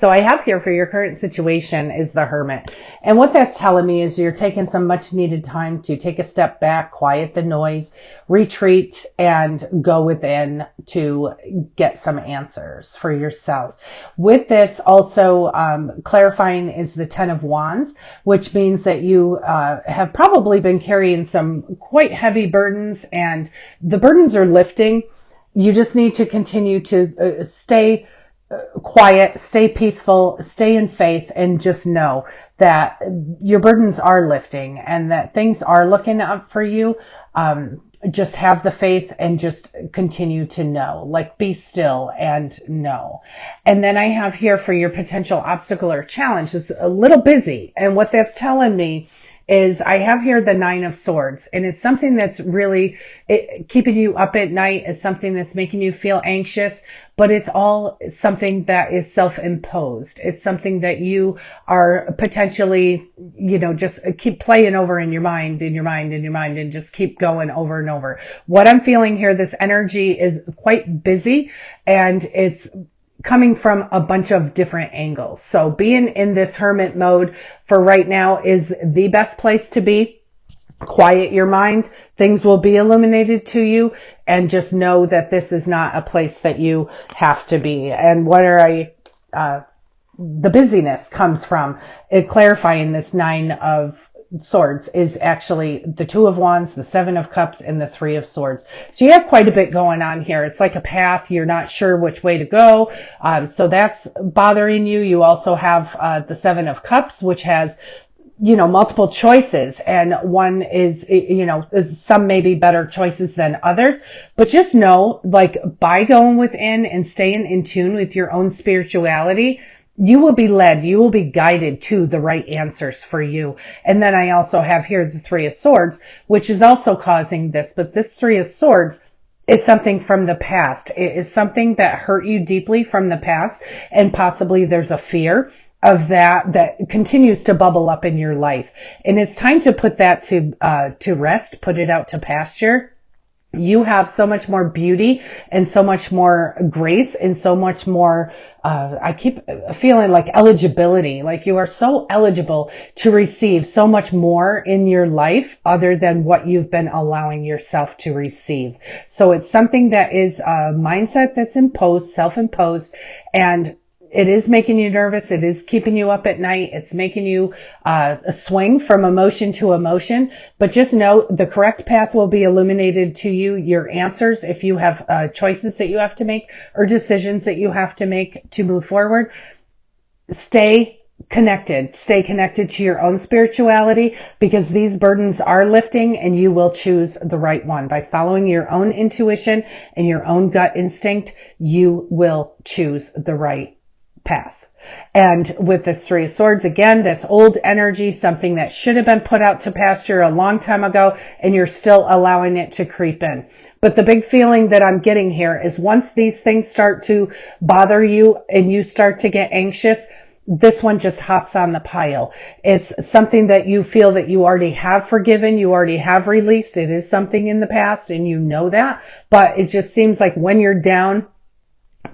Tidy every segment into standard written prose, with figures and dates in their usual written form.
So I have here for your current situation is the Hermit. And what that's telling me is you're taking some much needed time to take a step back, quiet the noise, retreat, and go within to get some answers for yourself. With this also clarifying is the Ten of Wands, which means that you have probably been carrying some quite heavy burdens, and the burdens are lifting. You just need to continue to stay quiet, stay peaceful, stay in faith, and just know that your burdens are lifting and that things are looking up for you. Just have the faith and just continue to know, like be still and know. And then I have here for your potential obstacle or challenge is a little busy. And what that's telling me is I have here the Nine of Swords, and it's something that's really keeping you up at night. It's something that's making you feel anxious, but it's all something that is self-imposed. It's something that you are potentially, just keep playing over in your mind, and just keep going over and over. What I'm feeling here, this energy is quite busy, and it's coming from a bunch of different angles. So being in this hermit mode for right now is the best place to be. Quiet your mind. Things will be illuminated to you, and just know that this is not a place that you have to be. And the busyness comes from it clarifying this Nine of Swords is actually the Two of Wands, the Seven of Cups, and the Three of Swords. So you have quite a bit going on here. It's like a path. You're not sure which way to go. So that's bothering you. You also have the Seven of Cups, which has multiple choices, and one is some may be better choices than others, but just know, like, by going within and staying in tune with your own spirituality, you will be led, you will be guided to the right answers for you. And then I also have here the Three of Swords, which is also causing this, but this Three of Swords is something from the past. It is something that hurt you deeply from the past, and possibly there's a fear of that continues to bubble up in your life. And it's time to put that to rest, put it out to pasture. You have so much more beauty and so much more grace and so much more, I keep feeling like eligibility, like you are so eligible to receive so much more in your life other than what you've been allowing yourself to receive. So it's something that is a mindset that's imposed, self-imposed, and it is making you nervous. It is keeping you up at night. It's making you swing from emotion to emotion. But just know the correct path will be illuminated to you. Your answers, if you have choices that you have to make or decisions that you have to make to move forward, stay connected. Stay connected to your own spirituality, because these burdens are lifting and you will choose the right one. By following your own intuition and your own gut instinct, you will choose the right path. And with this Three of Swords, again, that's old energy, something that should have been put out to pasture a long time ago, and you're still allowing it to creep in. But the big feeling that I'm getting here is once these things start to bother you and you start to get anxious, this one just hops on the pile. It's something that you feel that you already have forgiven, you already have released. It is something in the past, and you know that, but it just seems like when you're down,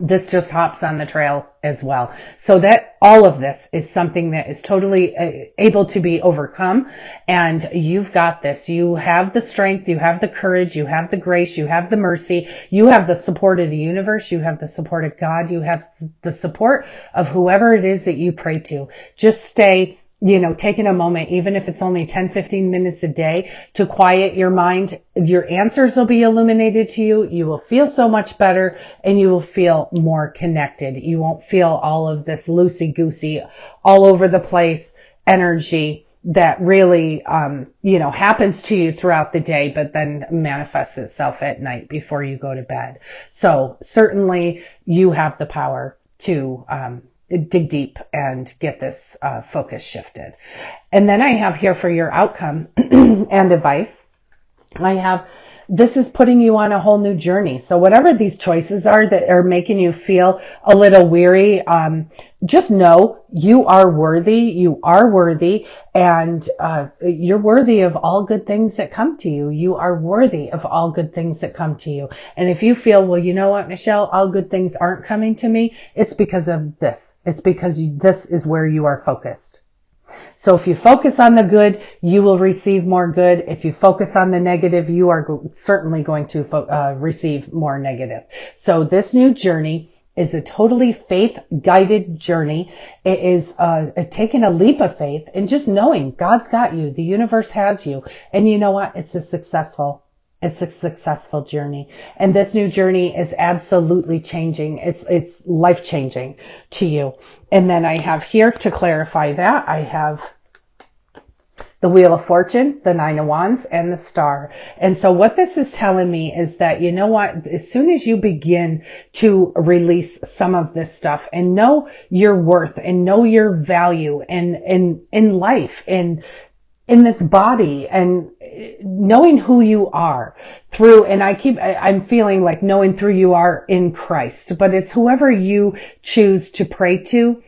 this just hops on the trail as well. So that all of this is something that is totally able to be overcome, and you've got this. You have the strength, you have the courage, you have the grace, you have the mercy, you have the support of the universe, you have the support of God, you have the support of whoever it is that you pray to. Just stay taking a moment, even if it's only 10, 15 minutes a day, to quiet your mind. Your answers will be illuminated to you. You will feel so much better, and you will feel more connected. You won't feel all of this loosey-goosey, all over the place energy that really, happens to you throughout the day, but then manifests itself at night before you go to bed. So certainly you have the power to, dig deep and get this focus shifted. And then I have here for your outcome and advice, I have, this is putting you on a whole new journey. So whatever these choices are that are making you feel a little weary, just know you are worthy. You are worthy, and you're worthy of all good things that come to you. You are worthy of all good things that come to you. And if you feel, well, you know what, Michelle, all good things aren't coming to me, it's because of this. It's because this is where you are focused. So if you focus on the good, you will receive more good. If you focus on the negative, you are certainly going to receive more negative. So this new journey is a totally faith-guided journey. It is taking a leap of faith and just knowing God's got you. The universe has you. And you know what? It's a successful journey. And this new journey is absolutely changing. It's life-changing to you. And then I have here, to clarify that, I have the Wheel of Fortune, the Nine of Wands, and the Star. And so what this is telling me is that, you know what, as soon as you begin to release some of this stuff and know your worth and know your value in life and in this body and knowing who you are through, and I'm feeling like knowing through you are in Christ, but it's whoever you choose to pray to,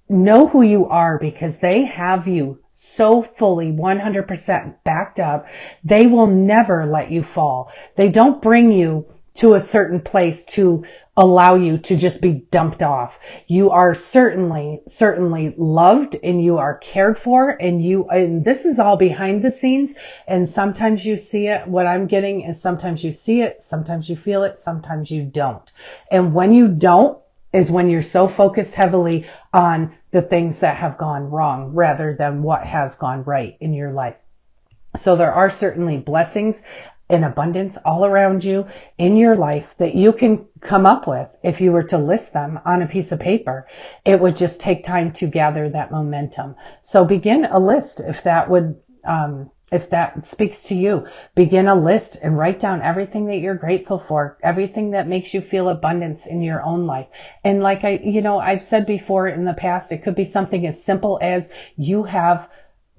know who you are, because they have you so fully 100% backed up. They will never let you fall. They don't bring you to a certain place to allow you to just be dumped off. You are certainly loved, and you are cared for, and this is all behind the scenes. And sometimes you see it. What I'm getting is sometimes you see it, sometimes you feel it, sometimes you don't. And when you don't is when you're so focused heavily on the things that have gone wrong rather than what has gone right in your life. So there are certainly blessings in abundance all around you in your life that you can come up with. If you were to list them on a piece of paper, it would just take time to gather that momentum. So begin a list if that speaks to you. Begin a list and write down everything that you're grateful for, everything that makes you feel abundance in your own life. And like I've said before in the past, it could be something as simple as you have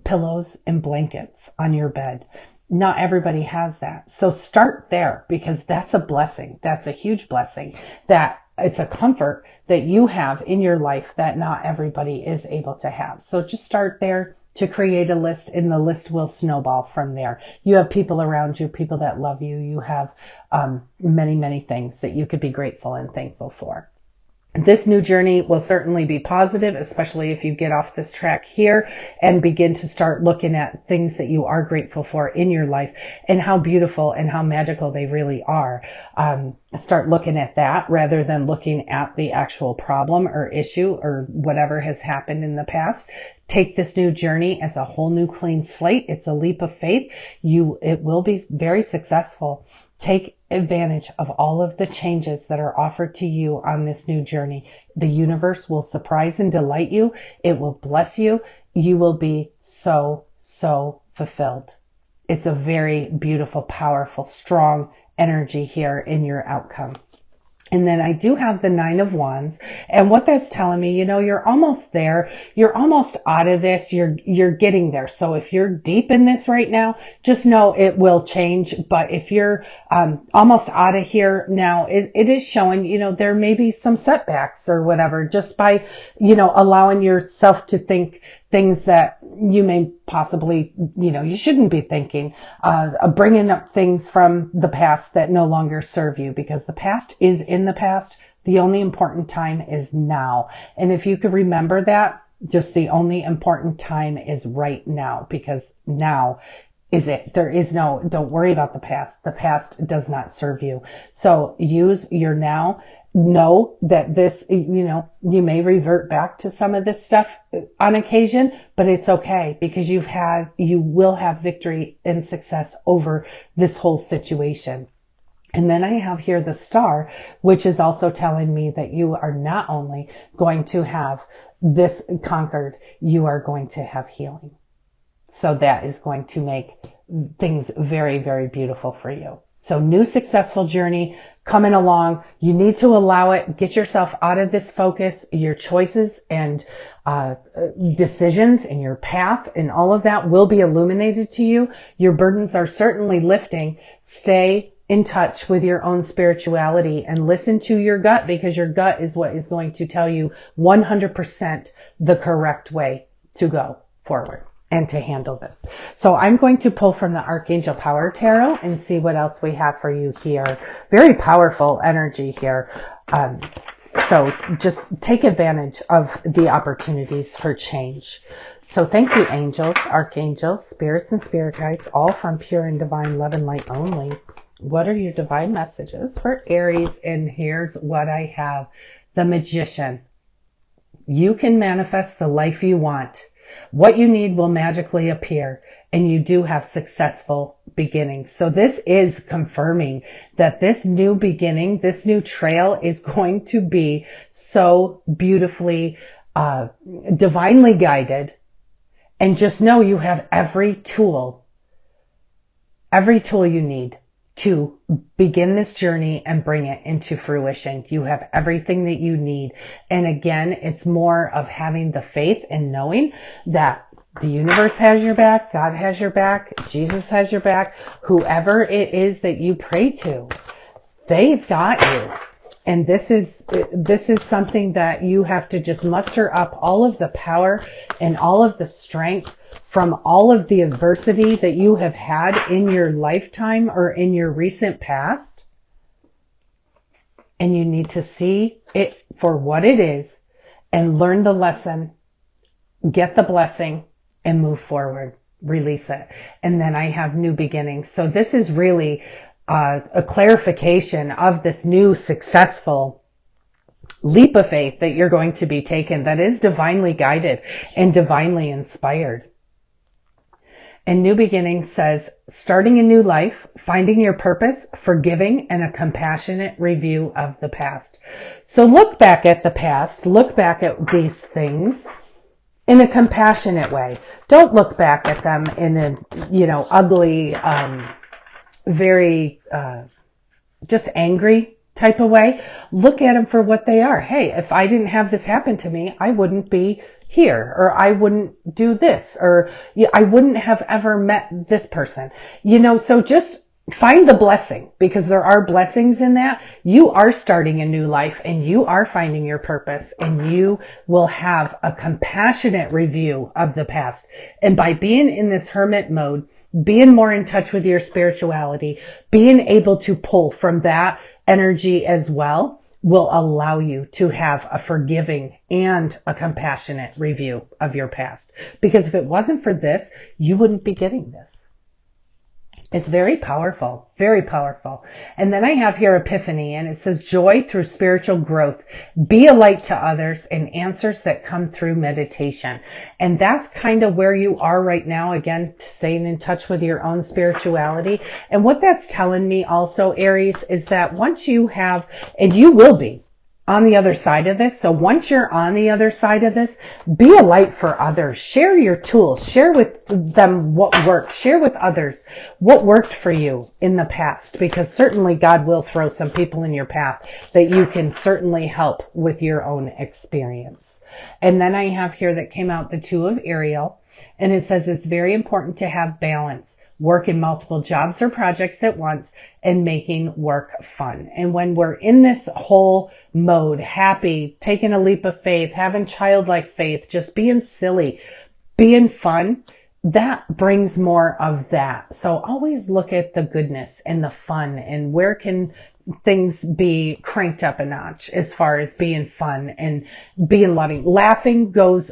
pillows and blankets on your bed. Not everybody has that. So start there, because that's a blessing. That's a huge blessing. That it's a comfort that you have in your life that not everybody is able to have. So just start there to create a list, and the list will snowball from there. You have people around you, people that love you. You have many, many things that you could be grateful and thankful for. This new journey will certainly be positive, especially if you get off this track here and begin to start looking at things that you are grateful for in your life and how beautiful and how magical they really are. Start looking at that rather than looking at the actual problem or issue or whatever has happened in the past. Take this new journey as a whole new clean slate. It's a leap of faith. It will be very successful. Take advantage of all of the changes that are offered to you on this new journey. The universe will surprise and delight you. It will bless you. You will be so, so fulfilled. It's a very beautiful, powerful, strong energy here in your outcome. And then I do have the Nine of Wands, and what that's telling me, you're almost there. You're almost out of this. You're getting there. So if you're deep in this right now, just know it will change. But if you're almost out of here now, it is showing, there may be some setbacks or whatever, just by, allowing yourself to think things that you may possibly, you shouldn't be thinking, bringing up things from the past that no longer serve you, because the past is in the past. The only important time is now. And if you could remember that, just the only important time is right now, because now is it. Don't worry about the past. The past does not serve you. So use your now. Know that this, you may revert back to some of this stuff on occasion, but it's okay, because you will have victory and success over this whole situation. And then I have here the Star, which is also telling me that you are not only going to have this conquered, you are going to have healing. So that is going to make things very, very beautiful for you. So new successful journey coming along. You need to allow it. Get yourself out of this focus. Your choices and decisions and your path and all of that will be illuminated to you. Your burdens are certainly lifting. Stay in touch with your own spirituality and listen to your gut, because your gut is what is going to tell you 100% the correct way to go forward and to handle this. So I'm going to pull from the Archangel Power Tarot and see what else we have for you here. Very powerful energy here. So just take advantage of the opportunities for change. So thank you, angels, archangels, spirits, and spirit guides, all from pure and divine love and light only. What are your divine messages for Aries? And here's what I have. The Magician. You can manifest the life you want. What you need will magically appear, and you do have successful beginnings. So this is confirming that this new beginning, this new trail is going to be so beautifully, divinely guided. And just know you have every tool you need to begin this journey and bring it into fruition. You have everything that you need. And again, it's more of having the faith and knowing that the universe has your back, God has your back, Jesus has your back, whoever it is that you pray to, they've got you. And this is something that you have to just muster up all of the power and all of the strength from all of the adversity that you have had in your lifetime or in your recent past. And you need to see it for what it is and learn the lesson, get the blessing, and move forward. Release it. And then I have new beginnings. So this is really a clarification of this new successful leap of faith that you're going to be taken, that is divinely guided and divinely inspired. And new beginning says, starting a new life, finding your purpose, forgiving, and a compassionate review of the past. So look back at the past, look back at these things in a compassionate way. Don't look back at them in a, ugly, very, just angry type of way. Look at them for what they are. Hey, if I didn't have this happen to me, I wouldn't be here, or I wouldn't do this, or I wouldn't have ever met this person. So just find the blessing, because there are blessings in that. You are starting a new life, and you are finding your purpose, and you will have a compassionate review of the past. And by being in this hermit mode, being more in touch with your spirituality, being able to pull from that energy as well, will allow you to have a forgiving and a compassionate review of your past. Because if it wasn't for this, you wouldn't be getting this. It's very powerful, very powerful. And then I have here Epiphany, and it says joy through spiritual growth, be a light to others, and answers that come through meditation. And that's kind of where you are right now. Again, staying in touch with your own spirituality. And what that's telling me also, Aries, is that once you have, and you will be on the other side of this. So once you're on the other side of this, be a light for others. Share your tools. Share with them what worked. Share with others what worked for you in the past, because certainly God will throw some people in your path that you can certainly help with your own experience. And then I have here that came out the Two of Ariel, and it says it's very important to have balance. Work in multiple jobs or projects at once, and making work fun. And when we're in this whole mode, happy, taking a leap of faith, having childlike faith, just being silly, being fun, that brings more of that. So always look at the goodness and the fun, and where can things be cranked up a notch as far as being fun and being loving. Laughing goes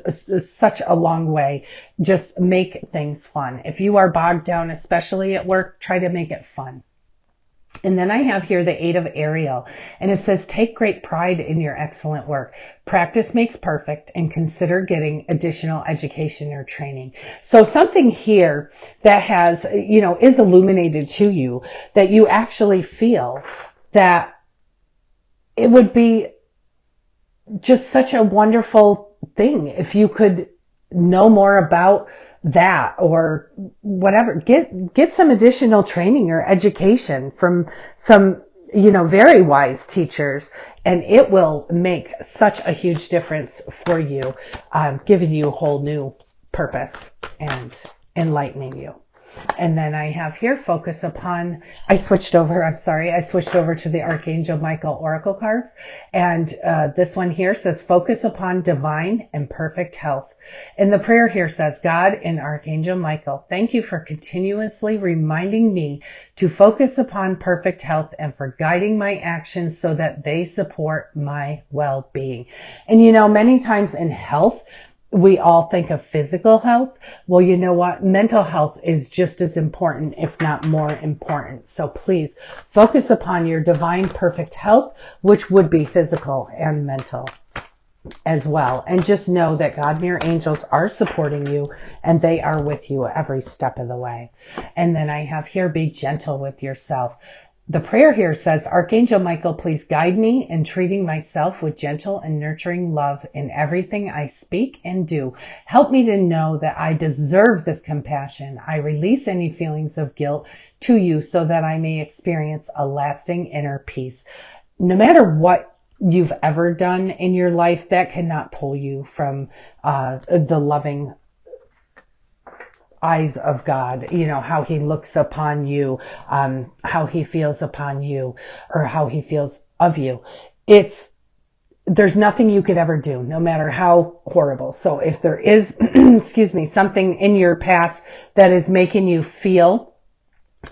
such a long way. Just make things fun. If you are bogged down, especially at work, try to make it fun. And then I have here the Eight of Ariel, and it says, take great pride in your excellent work. Practice makes perfect, and consider getting additional education or training. So something here that has, is illuminated to you, that you actually feel that it would be just such a wonderful thing if you could know more about that, or whatever. Get some additional training or education from some, very wise teachers, and it will make such a huge difference for you, giving you a whole new purpose and enlightening you. And then I have here, focus upon, I switched over to the Archangel Michael Oracle cards. And this one here says, focus upon divine and perfect health. And the prayer here says, God and Archangel Michael, thank you for continuously reminding me to focus upon perfect health and for guiding my actions so that they support my well-being. And many times in health, we all think of physical health. Well, you know what? Mental health is just as important, if not more important. So please focus upon your divine perfect health, which would be physical and mental as well. And just know that God and your angels are supporting you and they are with you every step of the way. And then I have here, be gentle with yourself. The prayer here says, Archangel Michael, please guide me in treating myself with gentle and nurturing love in everything I speak and do. Help me to know that I deserve this compassion. I release any feelings of guilt to you so that I may experience a lasting inner peace. No matter what you've ever done in your life, that cannot pull you from the loving eyes of God, how he looks upon you, how he feels upon you, or how he feels of you. There's nothing you could ever do, no matter how horrible. So if there is, something in your past that is making you feel,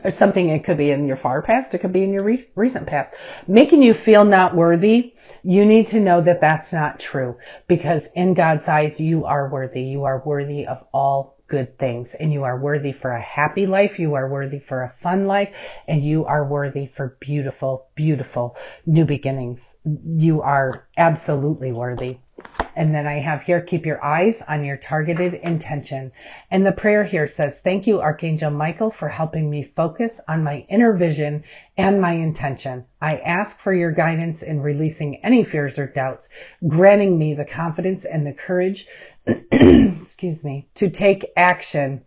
or something, it could be in your far past, it could be in your recent past, making you feel not worthy, you need to know that that's not true, because in God's eyes, you are worthy. You are worthy of all good things, and you are worthy for a happy life. You are worthy for a fun life, and you are worthy for beautiful, beautiful new beginnings. You are absolutely worthy. And then I have here, keep your eyes on your targeted intention. And the prayer here says, thank you, Archangel Michael, for helping me focus on my inner vision and my intention. I ask for your guidance in releasing any fears or doubts, granting me the confidence and the courage, to take action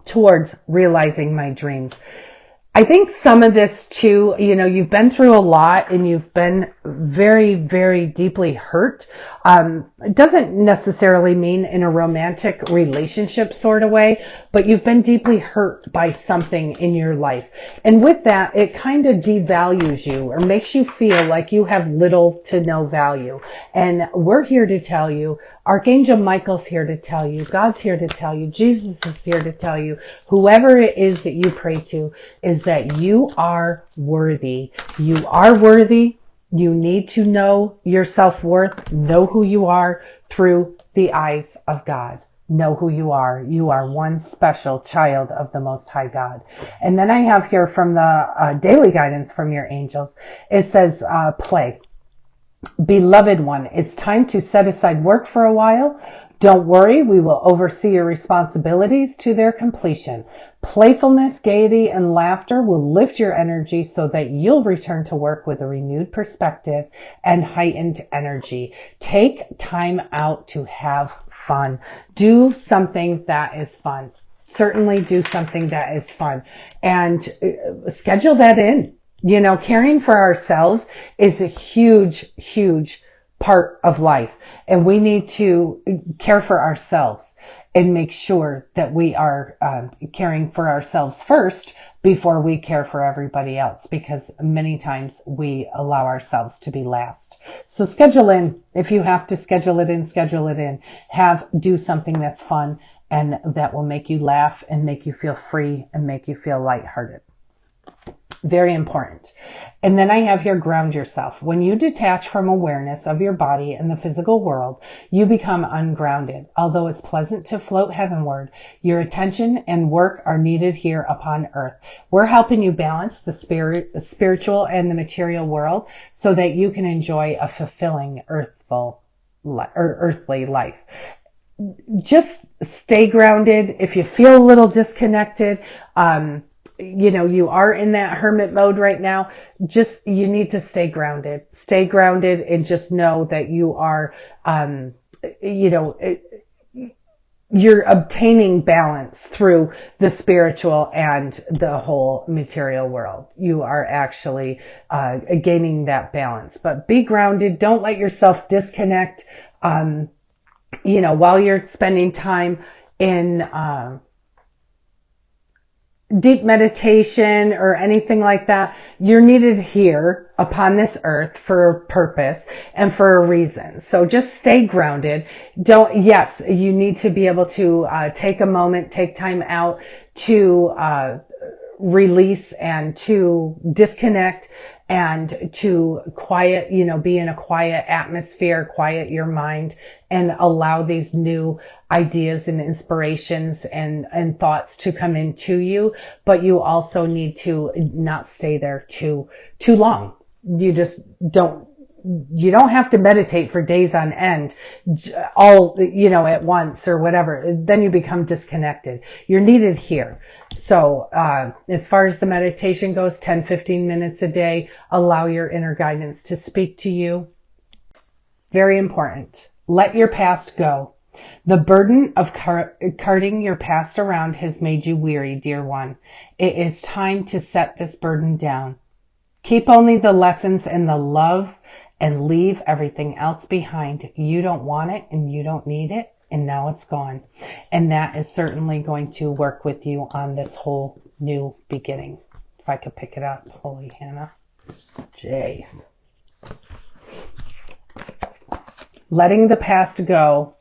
towards realizing my dreams. I think some of this too, you've been through a lot and you've been very, very deeply hurt. It doesn't necessarily mean in a romantic relationship sort of way, but you've been deeply hurt by something in your life. And with that, it kind of devalues you or makes you feel like you have little to no value. And we're here to tell you, Archangel Michael's here to tell you, God's here to tell you, Jesus is here to tell you, whoever it is that you pray to, is that you are worthy. You are worthy. You need to know your self-worth, know who you are through the eyes of God. Know who you are. You are one special child of the Most High God. And then I have here from the daily guidance from your angels, it says, play. Beloved one, it's time to set aside work for a while. Don't worry, we will oversee your responsibilities to their completion. Playfulness, gaiety, and laughter will lift your energy so that you'll return to work with a renewed perspective and heightened energy. Take time out to have fun. Do something that is fun. Certainly do something that is fun. And schedule that in. Caring for ourselves is a huge, huge part of life. And we need to care for ourselves and make sure that we are caring for ourselves first before we care for everybody else, because many times we allow ourselves to be last. So schedule in. If you have to schedule it in, schedule it in. Do something that's fun and that will make you laugh and make you feel free and make you feel lighthearted. Very important. And then I have here, ground yourself. When you detach from awareness of your body and the physical world, you become ungrounded. Although it's pleasant to float heavenward, your attention and work are needed here upon earth. We're helping you balance the spiritual and the material world so that you can enjoy a fulfilling earthly life. Just stay grounded. If you feel a little disconnected, you are in that hermit mode right now. You need to stay grounded and just know that you are, you're obtaining balance through the spiritual and the whole material world. You are actually, gaining that balance, but be grounded. Don't let yourself disconnect, while you're spending time in, deep meditation or anything like that. You're needed here upon this earth for a purpose and for a reason. So just stay grounded. Yes, you need to be able to take a moment, take time out to release and to disconnect and to quiet, be in a quiet atmosphere, quiet your mind, and allow these new ideas and inspirations and thoughts to come into you. But you also need to not stay there too long. You just you don't have to meditate for days on end, all, at once or whatever. Then you become disconnected. You're needed here. So, as far as the meditation goes, 10, 15 minutes a day, allow your inner guidance to speak to you. Very important. Let your past go. The burden of carting your past around has made you weary, dear one. It is time to set this burden down. Keep only the lessons and the love and leave everything else behind. You don't want it and you don't need it, and now it's gone. And that is certainly going to work with you on this whole new beginning. If I could pick it up. Holy Hannah. Jeez. Letting the past go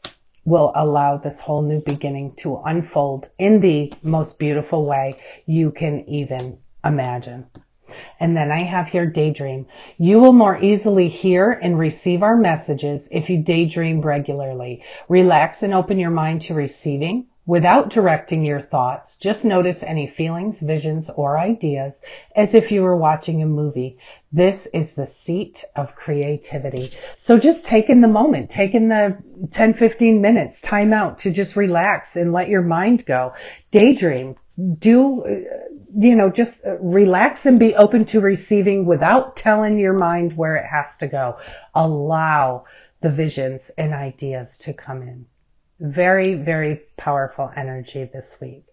will allow this whole new beginning to unfold in the most beautiful way you can even imagine. And then I have here daydream. You will more easily hear and receive our messages if you daydream regularly. Relax and open your mind to receiving without directing your thoughts. Just notice any feelings, visions, or ideas as if you were watching a movie. This is the seat of creativity. So just taking the moment, taking the 10, 15 minutes time out to just relax and let your mind go. Daydream. Just relax and be open to receiving without telling your mind where it has to go. Allow the visions and ideas to come in. Very, very powerful energy this week.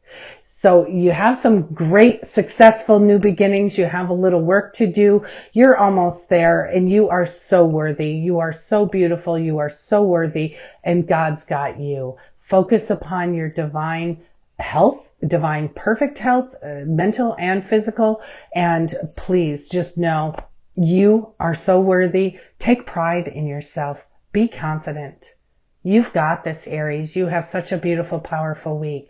So you have some great, successful new beginnings. You have a little work to do. You're almost there, and you are so worthy. You are so beautiful. You are so worthy, and God's got you. Focus upon your divine health, divine perfect health, mental and physical. And please just know you are so worthy. Take pride in yourself. Be confident. You've got this, Aries. You have such a beautiful, powerful week.